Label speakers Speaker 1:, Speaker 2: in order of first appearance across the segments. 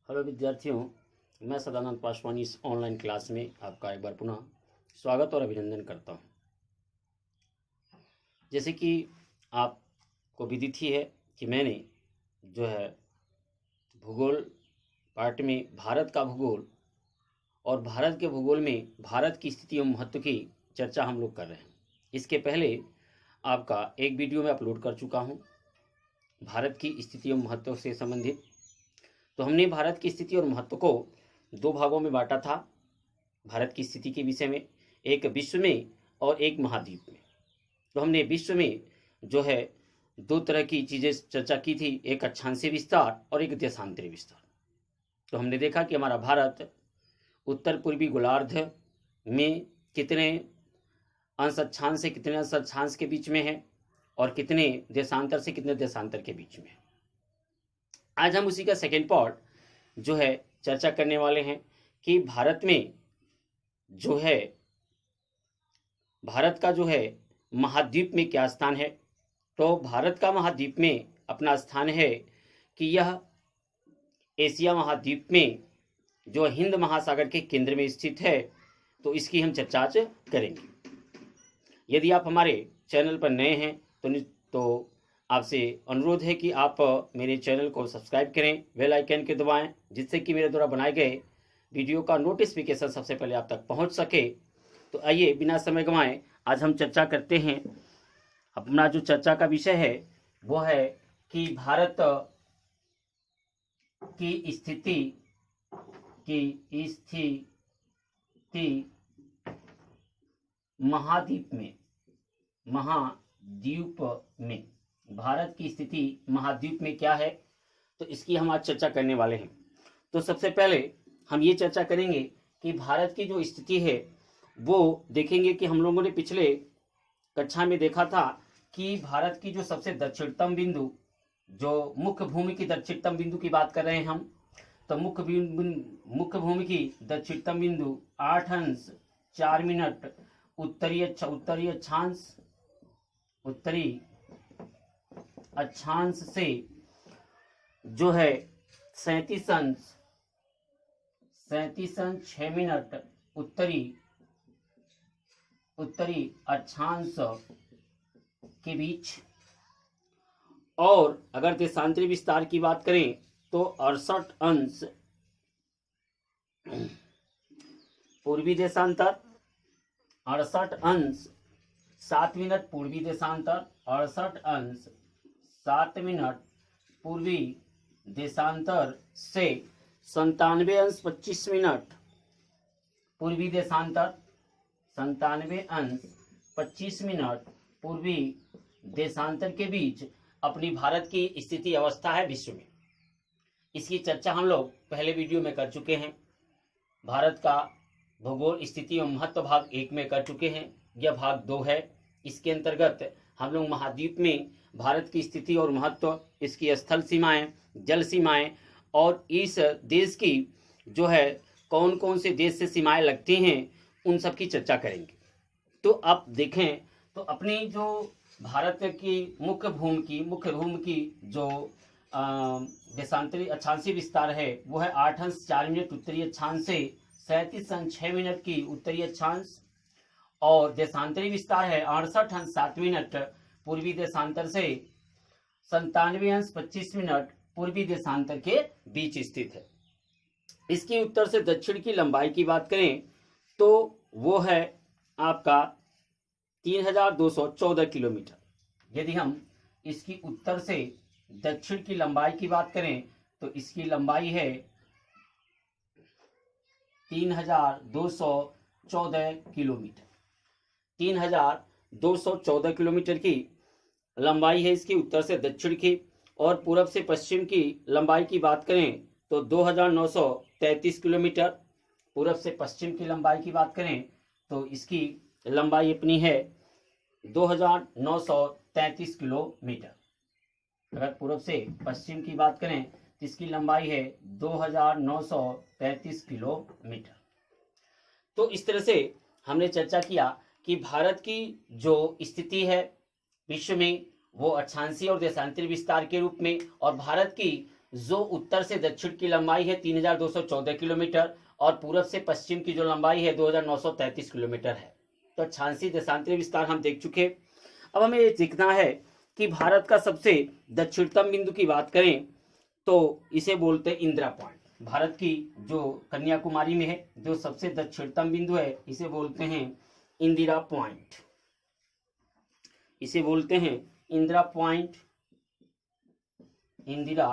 Speaker 1: Hello विद्यार्थियों, मैं सदानंद पासवानी इस ऑनलाइन क्लास में आपका एक बार पुनः स्वागत और अभिनंदन करता हूं। जैसे कि आपको विदित ही है कि मैंने जो है भूगोल पार्ट में भारत का भूगोल और भारत के भूगोल में भारत की स्थिति एवं महत्व की चर्चा हम लोग कर रहे हैं। इसके पहले आपका एक वीडियो में अपलोड कर चुका हूं भारत की स्थिति एवं महत्व से संबंधित। तो हमने भारत की स्थिति और महत्व को दो भागों में बांटा था। भारत की स्थिति के विषय में, एक विश्व में और एक महाद्वीप में। तो हमने विश्व में जो है दो तरह की चीज़ें चर्चा की थी, एक अक्षांशीय विस्तार और एक देशांतरी विस्तार। तो हमने देखा कि हमारा भारत उत्तर पूर्वी गोलार्ध में कितने अंश अक्षांश से कितने अंश अक्षांश के बीच में है और कितने देशांतर से कितने देशांतर के बीच में है। आज हम उसी का सेकेंड पार्ट जो है चर्चा करने वाले हैं कि भारत में जो है भारत का जो है महाद्वीप में क्या स्थान है। तो भारत का महाद्वीप में अपना स्थान है कि यह एशिया महाद्वीप में जो हिंद महासागर के केंद्र में स्थित है। तो इसकी हम चर्चा आज करेंगे। यदि आप हमारे चैनल पर नए हैं तो आपसे अनुरोध है कि आप मेरे चैनल को सब्सक्राइब करें, बेल आइकन के दबाएं, जिससे कि मेरे द्वारा बनाए गए वीडियो का नोटिफिकेशन सबसे पहले आप तक पहुंच सके। तो आइए बिना समय गंवाए आज हम चर्चा करते हैं। अपना जो चर्चा का विषय है वो है कि भारत की स्थिति महाद्वीप में भारत की स्थिति महाद्वीप में क्या है, तो इसकी हम आज चर्चा करने वाले हैं। तो सबसे पहले हम ये चर्चा करेंगे कि भारत की जो स्थिति है वो देखेंगे कि हम लोगों ने पिछले कक्षा में देखा था कि भारत की जो सबसे दक्षिणतम बिंदु, जो मुख्य भूमि की दक्षिणतम बिंदु की बात कर रहे हैं हम, तो मुख्य भूमि की दक्षिणतम बिंदु 8 अंश 4 मिनट उत्तरी अक्षांश से जो है 37 अंश 6 मिनट उत्तरी अक्षांश के बीच। और अगर देशांतरी विस्तार की बात करें तो 68 अंश पूर्वी देशांतर, 68 अंश 7 मिनट पूर्वी देशांतर, 68 अंश 7 मिनट पूर्वी देशांतर से 97 अंश 25 मिनट पूर्वी देशांतर, 97 अंश 25 मिनट पूर्वी देशांतर के बीच अपनी भारत की स्थिति अवस्था है विश्व में। इसकी चर्चा हम लोग पहले वीडियो में कर चुके हैं। भारत का भूगोल स्थिति एवं महत्व भाग 1 में कर चुके हैं। यह भाग 2 है। इसके अंतर्गत हम लोग महाद्वीप में भारत की स्थिति और महत्व, इसकी स्थल सीमाएं, जल सीमाएं और इस देश की जो है कौन कौन से देश से सीमाएं लगती हैं, उन सब की चर्चा करेंगे। तो आप देखें तो अपनी जो भारत की मुख्य भूमि की जो देशांतरी अक्षांशीय विस्तार है वो है 8 अंश 4 मिनट उत्तरी अक्षांश से 37 अंश 6 मिनट की उत्तरी अक्षांश, और देशांतरी विस्तार है 68 अंश 7 मिनट पूर्वी देशांतर से 97 अंश 25 मिनट पूर्वी देशांतर के बीच स्थित है। इसकी उत्तर से दक्षिण की लंबाई की बात करें तो वो है आपका 3214 किलोमीटर। यदि हम इसकी उत्तर से दक्षिण की लंबाई की बात करें तो इसकी लंबाई है 3214 किलोमीटर। 3214 किलोमीटर की लंबाई है इसकी उत्तर से दक्षिण की। और पूरब से पश्चिम की लंबाई की बात करें तो 2933 किलोमीटर। पूरब से पश्चिम की लंबाई की बात करें तो इसकी लंबाई अपनी है 2933 किलोमीटर। अगर पूरब से पश्चिम की बात करें तो इसकी लंबाई है 2933 किलोमीटर। तो इस तरह से हमने चर्चा किया कि भारत की जो स्थिति है विश्व में वो अक्षांशीय और देशांतरी विस्तार के रूप में, और भारत की जो उत्तर से दक्षिण की लंबाई है 3214 किलोमीटर और पूरब से पश्चिम की जो लंबाई है 2933 किलोमीटर है। तो अक्षांशीय देशांतरी विस्तार हम देख चुके। अब हमें ये देखना है कि भारत का सबसे दक्षिणतम बिंदु की बात करें तो इसे बोलते हैं इंदिरा पॉइंट। भारत की जो कन्याकुमारी में है जो सबसे दक्षिणतम बिंदु है इसे बोलते हैं इंदिरा पॉइंट। इसे बोलते हैं इंदिरा पॉइंट, इंदिरा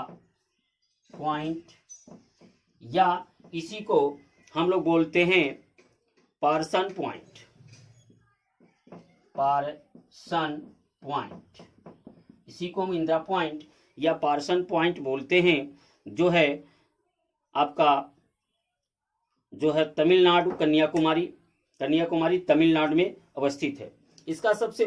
Speaker 1: पॉइंट, या इसी को हम लोग बोलते हैं पार्सन पॉइंट। पार्सन पॉइंट, इसी को हम इंदिरा पॉइंट या पार्सन पॉइंट बोलते हैं, जो है आपका जो है तमिलनाडु, कन्याकुमारी तमिलनाडु में अवस्थित है। इसका सबसे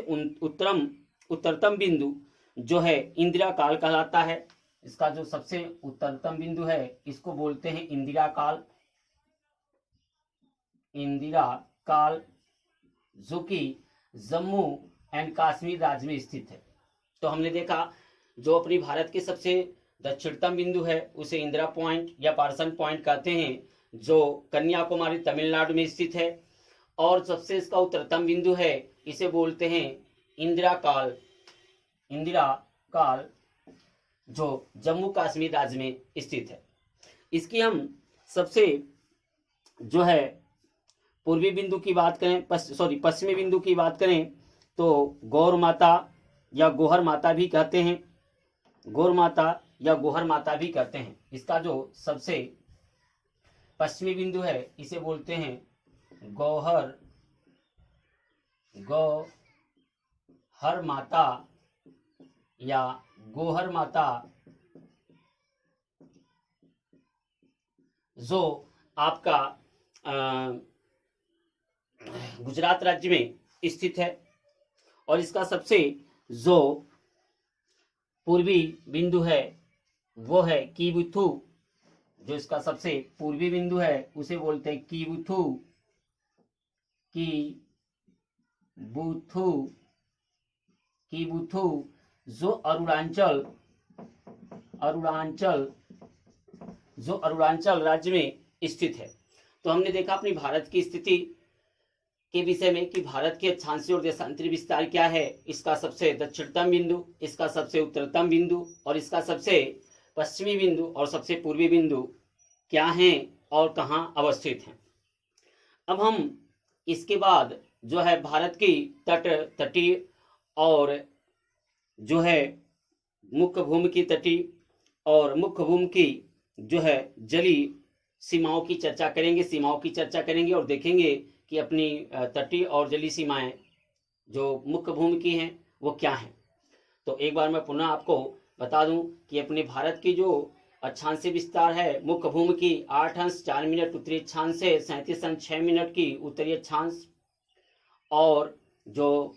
Speaker 1: उत्तरतम बिंदु जो है इंदिरा काल कहलाता है। इसका जो सबसे उत्तरतम बिंदु है इसको बोलते हैं इंदिरा काल, इंदिरा काल, जो कि जम्मू एंड कश्मीर राज्य में स्थित है। तो हमने देखा जो अपनी भारत के सबसे दक्षिणतम बिंदु है उसे इंदिरा पॉइंट या पार्सन पॉइंट कहते हैं, जो कन्याकुमारी तमिलनाडु में स्थित है। और सबसे इसका उत्तरतम बिंदु है इसे बोलते हैं इंदिरा काल, इंदिरा काल, जो जम्मू कश्मीर राज्य में स्थित है। इसकी हम सबसे जो है पूर्वी बिंदु की बात करें, पश्चिमी बिंदु की बात करें तो गौर माता या गोहर माता भी कहते हैं, गौर माता या गोहर माता भी कहते हैं। इसका जो सबसे पश्चिमी बिंदु है इसे बोलते हैं गौहर माता या गोहर माता, जो आपका गुजरात राज्य में स्थित है। और इसका सबसे जो पूर्वी बिंदु है वो है कीबुथु। जो इसका सबसे पूर्वी बिंदु है उसे बोलते हैं कीबुथु, कीबुथु, जो अरुणाचल राज्य में स्थित है। तो हमने देखा अपनी भारत की स्थिति के विषय में कि भारत के अक्षांशीय और देशांतरी विस्तार क्या है। इसका सबसे दक्षिणतम बिंदु, इसका सबसे उत्तरतम बिंदु और इसका सबसे पश्चिमी बिंदु और सबसे पूर्वी बिंदु क्या हैं और कहाँ अवस्थित हैं। अब हम इसके बाद जो है भारत की तटीय और जो है मुख्य भूमि की तटीय और मुख्य भूमि की जो है जलीय सीमाओं की चर्चा करेंगे और देखेंगे कि अपनी तटीय और जलीय सीमाएं जो मुख्य भूमि की हैं वो क्या हैं। तो एक बार मैं पुनः आपको बता दूं कि अपने भारत की जो अक्षांशीय विस्तार है मुख्य भूमि की 8 अंश 4 मिनट उत्तरी अक्षांश से 37 अंश 6 मिनट की उत्तरी अक्षांश, और जो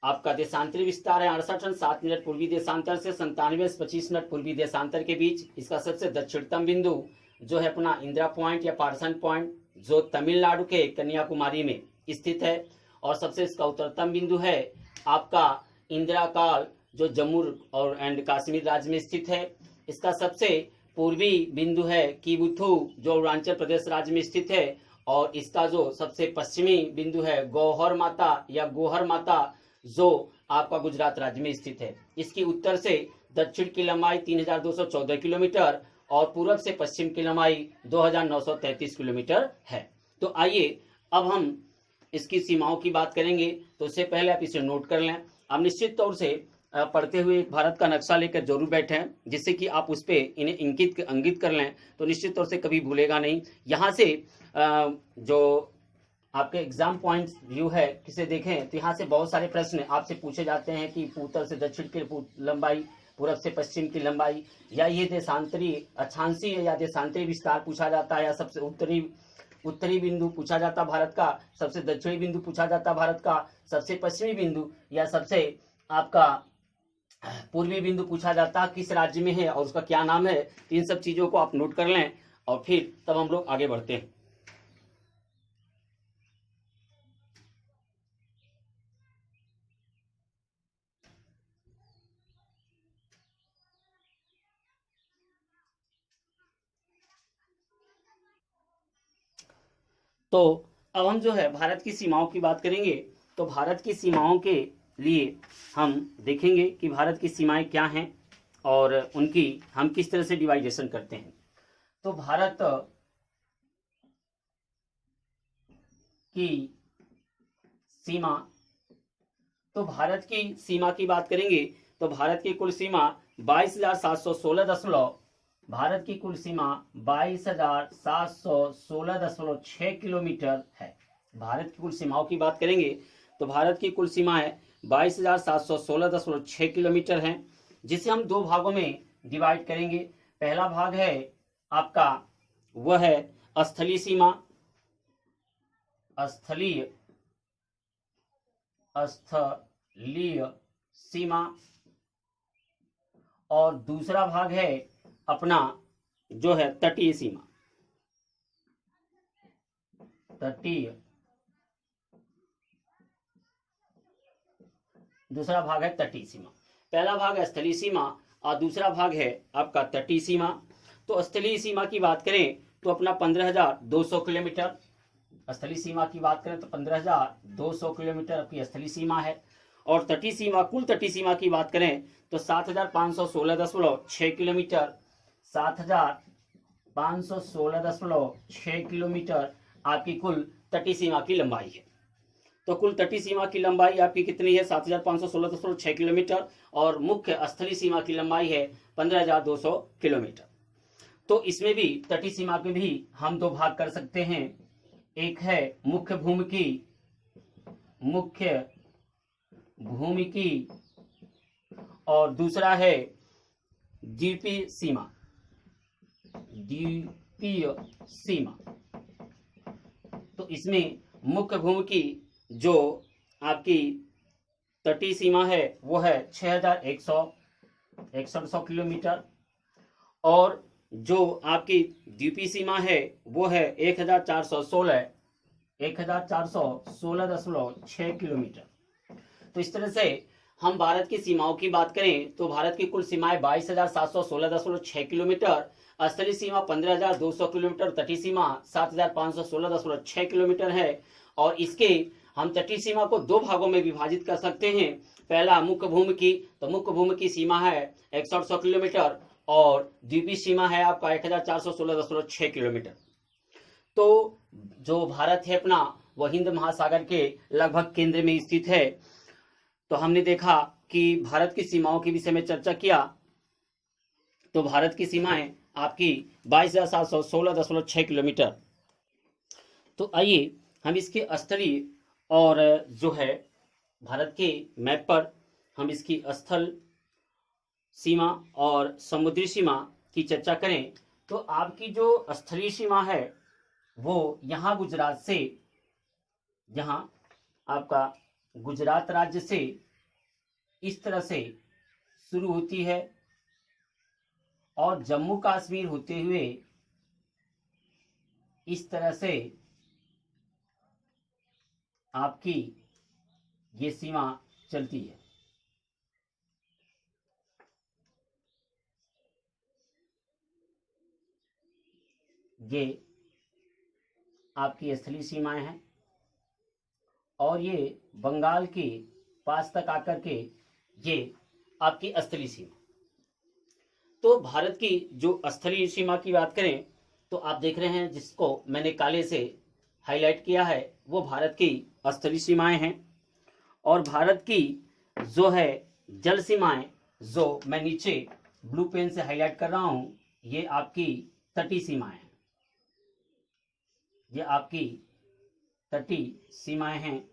Speaker 1: आपका देशांतरी विस्तार है 68 अंश 7 मिनट पूर्वी देशांतर से 97 अंश 25 मिनट पूर्वी देशांतर के बीच। इसका सबसे दक्षिणतम बिंदु जो है अपना इंदिरा पॉइंट या पार्सन पॉइंट, जो तमिलनाडु के कन्याकुमारी में स्थित है। और सबसे इसका उत्तरतम बिंदु है आपका इंदिरा काल, जो जम्मू और एंड कश्मीर राज्य में स्थित है। इसका सबसे पूर्वी बिंदु है कीबुथु, जो अरुणाचल प्रदेश राज्य में स्थित है। और इसका जो सबसे पश्चिमी बिंदु है गौहर माता या गोहर माता, जो आपका गुजरात राज्य में स्थित है। इसकी उत्तर से दक्षिण की लंबाई 3214 किलोमीटर और पूर्व से पश्चिम की लंबाई 2933 किलोमीटर है। तो आइए अब हम इसकी सीमाओं की बात करेंगे। तो उससे पहले आप इसे नोट कर लें। आप निश्चित तौर से पढ़ते हुए एक भारत का नक्शा लेकर जरूर बैठें, जिससे कि आप उस पर इन्हें इंगित कर लें, तो निश्चित तौर से कभी भूलेगा नहीं। यहाँ से जो आपके एग्जाम पॉइंट व्यू है किसे देखें तो यहाँ से बहुत सारे प्रश्न आपसे पूछे जाते हैं कि उत्तर से दक्षिण की लंबाई, पूरब से पश्चिम की लंबाई, या ये देशांतरी अक्षांशीय या देशांतरी विस्तार पूछा जाता है, या सबसे उत्तरी बिंदु पूछा जाता भारत का, सबसे दक्षिणी बिंदु पूछा जाता भारत का, सबसे पश्चिमी बिंदु या सबसे आपका पूर्वी बिंदु पूछा जाता किस राज्य में है और उसका क्या नाम है। इन सब चीजों को आप नोट कर लें और फिर तब हम लोग आगे बढ़ते हैं। तो अब हम जो है भारत की सीमाओं की बात करेंगे। तो भारत की सीमाओं के लिए हम देखेंगे कि भारत की सीमाएं क्या हैं और उनकी हम किस तरह से डिवाइडेशन करते हैं। तो भारत की सीमा, तो भारत की सीमा की बात करेंगे तो भारत की कुल सीमा 22,716 भारत की कुल सीमा 22,716.6 किलोमीटर है। भारत की कुल सीमाओं की बात करेंगे तो भारत की कुल सीमा है 22,716.6 किलोमीटर है, जिसे हम दो भागों में डिवाइड करेंगे। पहला भाग है आपका वह है स्थलीय सीमा, स्थलीय सीमा, और दूसरा भाग है अपना जो है तटीय सीमा, तटीय, दूसरा भाग है तटीय सीमा। पहला भाग है स्थलीय सीमा और दूसरा भाग है आपका तटीय सीमा। तो स्थलीय सीमा की बात करें तो अपना 15,200 किलोमीटर, स्थलीय सीमा की बात करें तो 15,200 किलोमीटर आपकी स्थलीय सीमा है। और तटीय सीमा, कुल तटीय सीमा की बात करें तो 7,516.6 किलोमीटर, 7,516.6 किलोमीटर आपकी कुल तटीय सीमा की लंबाई है। तो कुल तटीय सीमा की लंबाई आपकी कितनी है? 7,516.6 किलोमीटर, और मुख्य स्थलीय सीमा की लंबाई है 15,200 किलोमीटर। तो इसमें भी तटीय सीमा के भी हम दो भाग कर सकते हैं। एक है मुख्य भूमिकी और दूसरा है द्वीपीय सीमा, तो इसमें मुख्य भूमिकी जो आपकी तटीय सीमा है वो है 6,161 किलोमीटर, और जो आपकी द्वीपीय सीमा है वो है 1,416.6 किलोमीटर। तो इस तरह से हम भारत की सीमाओं की बात करें तो भारत की कुल सीमाएं 22,716.6 किलोमीटर, स्थलीय सीमा 15,200 किलोमीटर, तटीय सीमा 7,516.6 किलोमीटर है। और इसके हम तटीय सीमा को दो भागों में विभाजित कर सकते हैं। पहला मुख्य भूमिकी, तो मुख्य भूमिकी सीमा है 6100 किलोमीटर और द्वीपीय सीमा है आपका 1,416.6 किलोमीटर। तो जो भारत है अपना वह हिंद महासागर के लगभग केंद्र में स्थित है। तो हमने देखा कि भारत की सीमाओं के विषय में चर्चा किया। तो भारत की सीमाएं आपकी 22,716.6 किलोमीटर। तो आइए हम इसके स्थलीय और जो है भारत के मैप पर हम इसकी स्थल सीमा और समुद्री सीमा की चर्चा करें। तो आपकी जो स्थलीय सीमा है वो यहाँ गुजरात से, यहाँ आपका गुजरात राज्य से इस तरह से शुरू होती है और जम्मू कश्मीर होते हुए इस तरह से आपकी ये सीमा चलती है। ये आपकी स्थलीय सीमाएं हैं और ये बंगाल के पास तक आकर के ये आपकी स्थलीय सीमा। तो भारत की जो स्थलीय सीमा की बात करें तो आप देख रहे हैं जिसको मैंने काले से हाईलाइट किया है वो भारत की स्थलीय सीमाएं हैं। और भारत की जो है जल सीमाएं जो मैं नीचे ब्लू पेन से हाईलाइट कर रहा हूं ये आपकी तटीय सीमाएं हैं, ये आपकी तटीय सीमाएं हैं।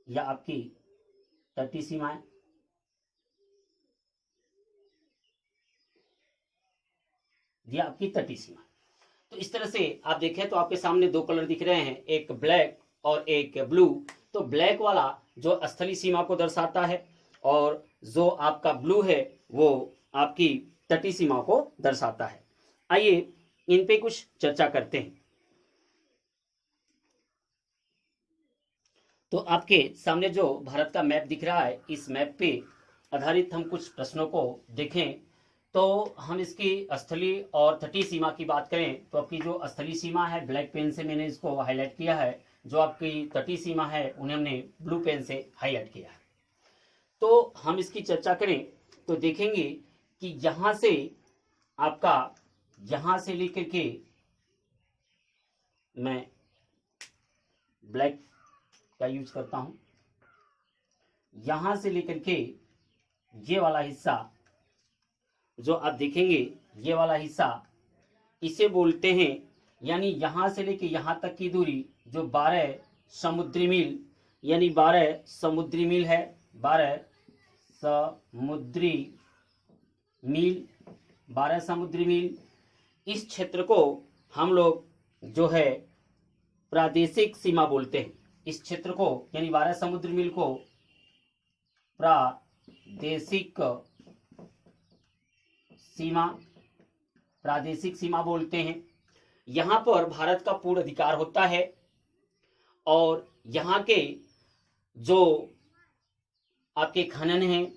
Speaker 1: यह आपकी तटीय सीमाएं, ये आपकी तटीय सीमा। तो इस तरह से आप देखें तो आपके सामने दो कलर दिख रहे हैं, एक ब्लैक और एक ब्लू। तो ब्लैक वाला जो स्थलीय सीमा को दर्शाता है और जो आपका ब्लू है वो आपकी तटीय सीमा को दर्शाता है। आइए इन पे कुछ चर्चा करते हैं। तो आपके सामने जो भारत का मैप दिख रहा है इस मैप पे आधारित हम कुछ प्रश्नों को देखें। तो हम इसकी स्थलीय और तटीय सीमा की बात करें तो आपकी जो स्थलीय सीमा है ब्लैक पेन से मैंने इसको हाईलाइट किया है, जो आपकी तटीय सीमा है उन्हें हमने ब्लू पेन से हाईलाइट किया है। तो हम इसकी चर्चा करें तो देखेंगे कि यहाँ से आपका, यहाँ से लेकर के, मैं ब्लैक का यूज करता हूँ, यहाँ से लेकर के ये वाला हिस्सा जो आप देखेंगे, ये वाला हिस्सा इसे बोलते हैं, यानी यहाँ से लेकर यहाँ तक की दूरी जो 12 समुद्री मील, यानी 12 समुद्री मील है, 12 समुद्री मील, 12 समुद्री मील, इस क्षेत्र को हम लोग जो है प्रादेशिक सीमा बोलते हैं। इस क्षेत्र को यानी 12 समुद्री मील को प्रादेशिक सीमा, प्रादेशिक सीमा बोलते हैं। यहाँ पर भारत का पूर्ण अधिकार होता है और यहाँ के जो आपके खनन हैं,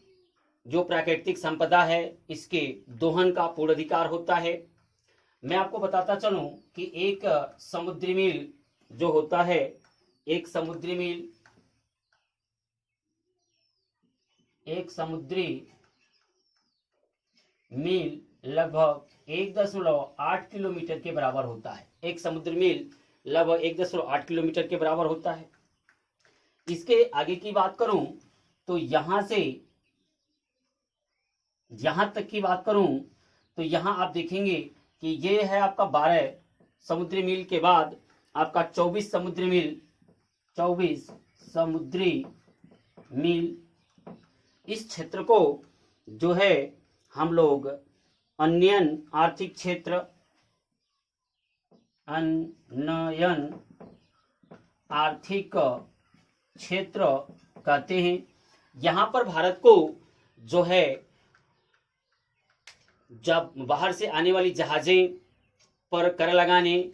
Speaker 1: जो प्राकृतिक संपदा है, इसके दोहन का पूर्ण अधिकार होता है। मैं आपको बताता चलूं कि एक समुद्री मील जो होता है, एक समुद्री मील, एक समुद्री मील लगभग 1.8 किलोमीटर के बराबर होता है। एक समुद्री मील लगभग 1.8 किलोमीटर के बराबर होता है। इसके आगे की बात करूं तो यहां से यहां तक की बात करूं तो यहां आप देखेंगे कि ये है आपका 12 समुद्री मील के बाद आपका 24 समुद्री मील, 24 समुद्री मील। इस क्षेत्र को जो है हम लोग अन्यन आर्थिक क्षेत्र, अन्यन आर्थिक क्षेत्र कहते हैं। यहाँ पर भारत को जो है जब बाहर से आने वाली जहाजें पर कर लगाने,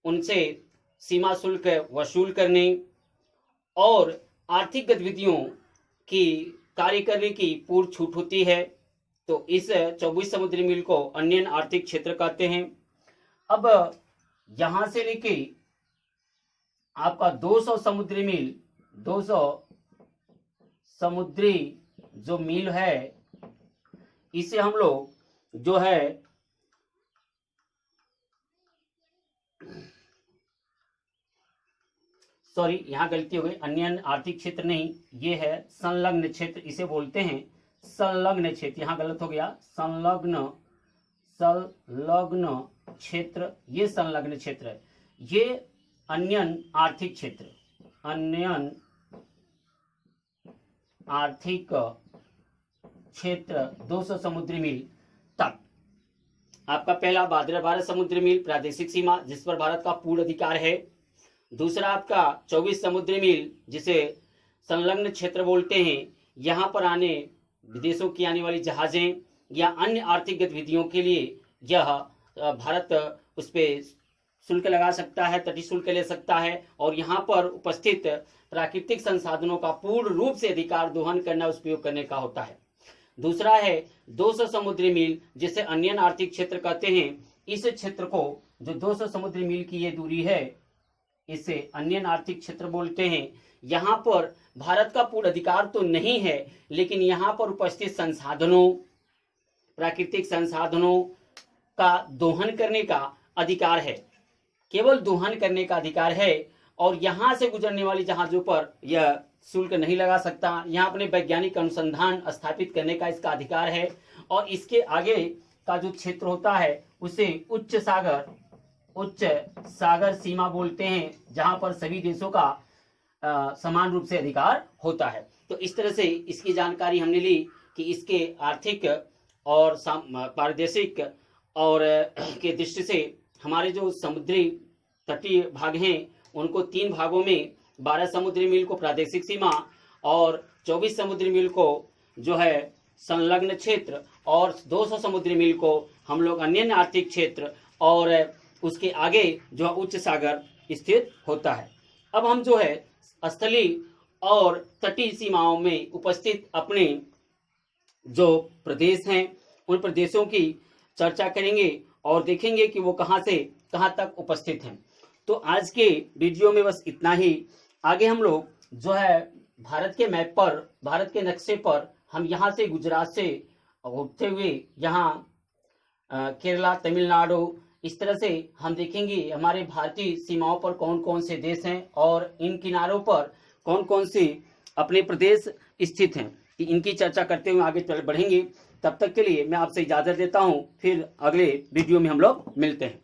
Speaker 1: उनसे सीमा शुल्क वसूल करने और आर्थिक गतिविधियों की कार्य करने की पूर्ण छूट होती है। तो इस 24 समुद्री मील को अन्य आर्थिक क्षेत्र कहते हैं। अब यहां से लेके आपका 200 समुद्री मील, 200 समुद्री जो मील है, इसे हम लोग जो है सॉरी, यहां गलती हो गई, अन्य आर्थिक क्षेत्र नहीं, ये है संलग्न क्षेत्र, इसे बोलते हैं संलग्न क्षेत्र। यहां गलत हो गया, संलग्न, संलग्न क्षेत्र, ये संलग्न क्षेत्र है। ये अन्य आर्थिक क्षेत्र, अन्य आर्थिक क्षेत्र 200 समुद्री मील तक। आपका पहला 12 समुद्री मील प्रादेशिक सीमा, जिस पर भारत का पूर्ण अधिकार है। दूसरा आपका 24 समुद्री मील, जिसे संलग्न क्षेत्र बोलते हैं। यहाँ पर आने विदेशों की आने वाली जहाजें या अन्य आर्थिक गतिविधियों के लिए यह भारत उस पर शुल्क लगा सकता है, तटीय शुल्क ले सकता है और यहाँ पर उपस्थित प्राकृतिक संसाधनों का पूर्ण रूप से अधिकार दोहन करना, उपयोग करने का होता है। दूसरा है 200 समुद्री मील, जिसे अन्य आर्थिक क्षेत्र कहते हैं। इस क्षेत्र को, जो 200 समुद्री मील की ये दूरी है, इसे अन्य आर्थिक क्षेत्र बोलते हैं। यहाँ पर भारत का पूर्ण अधिकार तो नहीं है, लेकिन यहाँ पर उपस्थित संसाधनों, प्राकृतिक संसाधनों का दोहन करने का अधिकार है, केवल दोहन करने का अधिकार है। और यहाँ से गुजरने वाली जहाजों पर यह शुल्क नहीं लगा सकता। यहाँ अपने वैज्ञानिक अनुसंधान स्थापित करने का इसका अधिकार है। और इसके आगे का जो क्षेत्र होता है उसे उच्च सागर, उच्च सागर सीमा बोलते हैं, जहां पर सभी देशों का समान रूप से अधिकार होता है। तो इस तरह से इसकी जानकारी हमने ली कि इसके आर्थिक और प्रादेशिक और के दृष्टि से हमारे जो समुद्री तटीय भाग हैं उनको 3 भागों में 12 समुद्री मील को प्रादेशिक सीमा और 24 समुद्री मील को जो है संलग्न क्षेत्र और 200 समुद्री मील को हम लोग अन्य आर्थिक क्षेत्र और उसके आगे जो उच्च सागर स्थित होता है। अब हम जो है स्थलीय और तटीय सीमाओं में उपस्थित अपने जो प्रदेश हैं उन प्रदेशों की चर्चा करेंगे और देखेंगे कि वो कहाँ से कहाँ तक उपस्थित हैं। तो आज के वीडियो में बस इतना ही। आगे हम लोग जो है भारत के मैप पर, भारत के नक्शे पर हम यहाँ से गुजरात से होते हुए यहाँ केरला, तमिलनाडु, इस तरह से हम देखेंगे हमारे भारतीय सीमाओं पर कौन कौन से देश हैं और इन किनारों पर कौन कौन से अपने प्रदेश स्थित हैं। इनकी चर्चा करते हुए आगे चल बढ़ेंगे। तब तक के लिए मैं आपसे इजाजत देता हूं, फिर अगले वीडियो में हम लोग मिलते हैं।